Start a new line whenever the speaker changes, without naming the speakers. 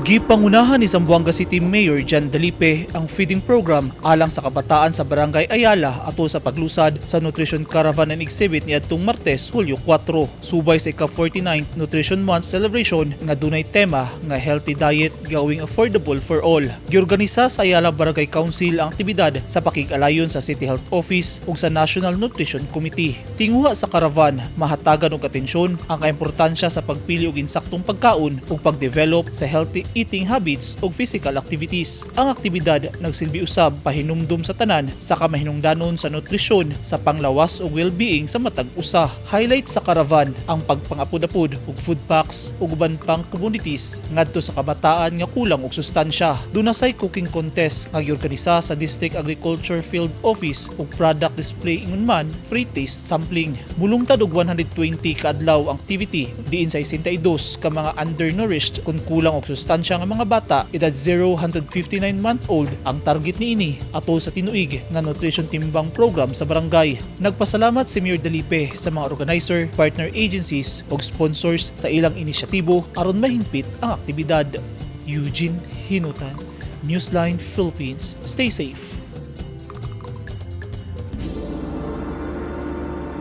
Gipangunahan ni Zamboanga City Mayor Jan Dalipe ang feeding program alang sa kabataan sa Barangay Ayala ato sa paglusad sa Nutrition Caravan and Exhibit niadtong Martes, Hulyo 4. Subay sa ika-49th Nutrition Month celebration nga dunay tema nga healthy diet gawing affordable for all. Giorganisa sa Ayala Barangay Council ang aktibidad sa pakig-alayon sa City Health Office ug sa National Nutrition Committee. Tinguha sa caravan, mahatagan og atensyon ang kaimportansya sa pagpili og insaktong pagkaon ug pagdevelop sa healthy eating habits ug physical activities. Ang aktibidad nagsilbi usab pahinumdum sa tanan sa kamahinungdanon sa nutrisyon sa panglawas ug well-being sa matag usa. Highlight sa caravan ang pagpangapud-apud ug food packs ug uban pang commodities ngadto sa kabataan nga kulang og sustansya. Dunasay cooking contest nga giorganisa sa District Agriculture Field Office ug product display ingon man free taste sampling. Mulungtad og 120 kaadlaw ang activity diin sa 62 ka mga undernourished kung kulang og sustansya nga mga bata edad 0 hangtod 59-month-old ang target niini ato sa tinuig nga nutrition timbang program sa barangay. Nagpasalamat si Mayor Dalipe sa mga organizer, partner agencies ug sponsors sa ilang inisyatibo aron mahingpit ang aktibidad. Eugene Hinutan, Newsline Philippines. Stay safe.